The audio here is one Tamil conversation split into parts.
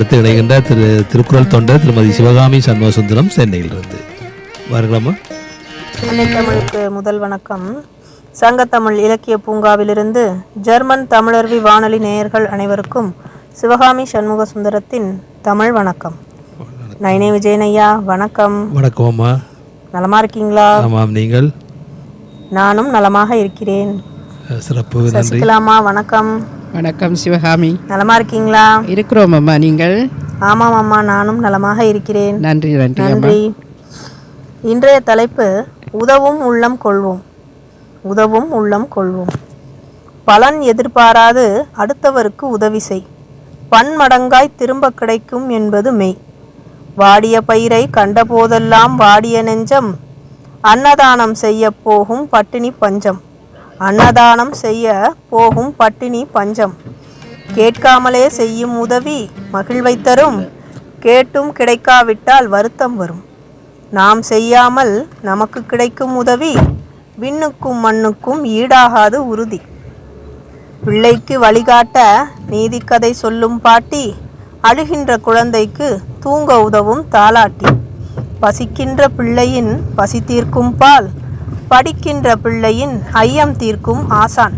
அடுத்து இணைகின்ற திருக்குறள் தொண்டர் திருமதி சிவகாமி சண்முகசுந்தரம் சென்னையிலிருந்து. வாருங்களம்மா. தமிழுக்கு முதல் வணக்கம். சங்கத்தமிழ் இலக்கிய பூங்காவிலிருந்து ஜெர்மன் தமிழருவி வானொலி நேயர்கள் அனைவருக்கும் சிவகாமி சண்முகசுந்தரத்தின் தமிழ் வணக்கம். நைனே விஜயனையா வணக்கம். வணக்கம் அம்மா. நலமா இருக்கீங்களா? ஆமாம், நீங்கள்? நானும் நலமாக இருக்கிறேன். சிறப்பு. சசிகலாமா வணக்கம். வணக்கம் சிவகாமி. நலமா இருக்கீங்களா? இருக்கிறோம் அம்மா, நீங்கள்? ஆமாம் அம்மா, நானும் நலமாக இருக்கிறேன். நன்றி நன்றி நன்றி. இன்றைய தலைப்பு உதவும் உள்ளம் கொள்வோம். உதவும் உள்ளம் கொள்வோம். பலன் எதிர்பாராது அடுத்தவருக்கு உதவி செய். பன்மடங்காய் திரும்ப கிடைக்கும் என்பது மெய். வாடிய பயிரை கண்டபோதெல்லாம் வாடிய நெஞ்சம் அன்னதானம் செய்ய போகும் பட்டினி பஞ்சம். அன்னதானம் செய்ய போகும் பட்டினி பஞ்சம். கேட்காமலே செய்யும் உதவி மகிழ்வை தரும். கேட்டும் கிடைக்காவிட்டால் வருத்தம் வரும். நாம் செய்யாமல் நமக்கு கிடைக்கும் உதவி விண்ணுக்கும் மண்ணுக்கும் ஈடாகாது உறுதி. பிள்ளைக்கு வழிகாட்ட நீதிக்கதை சொல்லும் பாட்டி. அழுகின்ற குழந்தைக்கு தூங்க உதவும் தாலாட்டி. பசிக்கின்ற பிள்ளையின் பசி தீர்க்கும் பால். படிக்கின்ற பிள்ளையின் ஐயம் தீர்க்கும் ஆசான்.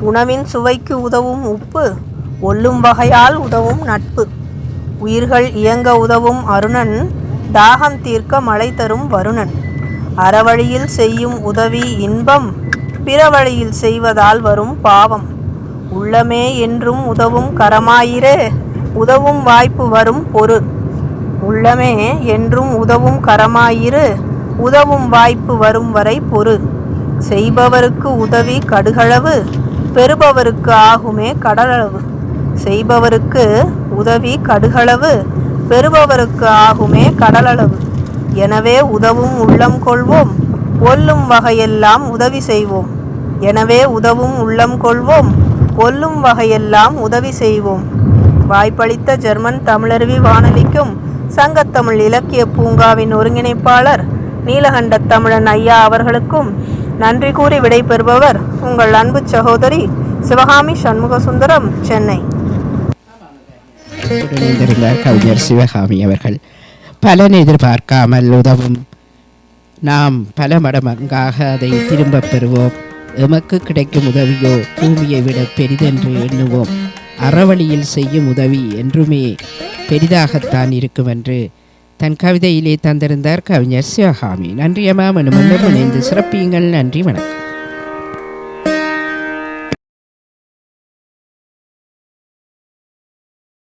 உணவின் சுவைக்கு உதவும் உப்பு. ஒல்லும் வகையால் உதவும் நட்பு. உயிர்கள் இயங்க உதவும் அருணன். தாகம் தீர்க்க மழை தரும் வருணன். அறவழியில் செய்யும் உதவி இன்பம். பிற வழியில் செய்வதால் வரும் பாவம். உள்ளமே என்றும் உதவும் கரமாயிரே. உதவும் வாய்ப்பு வரும் பொறு. உள்ளமே என்றும் உதவும் கரமாயிரு. உதவும் வாய்ப்பு வரும் வரை பொறு. செய்பவருக்கு உதவி கடுகளவு. பெறுபவருக்கு ஆகுமே கடலளவு. செய்பவருக்கு உதவி கடுகளவு. பெறுபவருக்கு ஆகுமே கடலளவு. எனவே உதவும் உள்ளம் கொள்வோம். ஒல்லும் வகையெல்லாம் உதவி செய்வோம். எனவே உதவும் உள்ளம் கொள்வோம். ஒல்லும் வகையெல்லாம் உதவி செய்வோம். வாய்ப்பளித்த ஜெர்மன் தமிழருவி வானொலிக்கும் சங்கத்தமிழ் இலக்கிய பூங்காவின் ஒருங்கிணைப்பாளர் நீலகண்ட தமிழன் ஐயா அவர்களுக்கும் நன்றி கூறி விடைபெறுபவர் உங்கள் அன்பு சகோதரி சிவகாமி சண்முகசுந்தரம், சென்னை. கவிஞர் சிவகாமி அவர்கள் பலன் எதிர்பார்க்காமல் உதவும். நாம் பல மடங்காக அதை திரும்ப பெறுவோம். எமக்கு கிடைக்கும் உதவியோ பூமியை விட பெரிதென்று எண்ணுவோம். அறவழியில் செய்யும் உதவி என்றுமே பெரிதாகத்தான் இருக்கும் என்று தன் கவிதையிலே தந்திருந்தார் கவிஞர் சிவகாமி. நன்றி அம்மா. மனமுள்ள இணைந்து சிறப்பியுங்கள். நன்றி, வணக்கம்.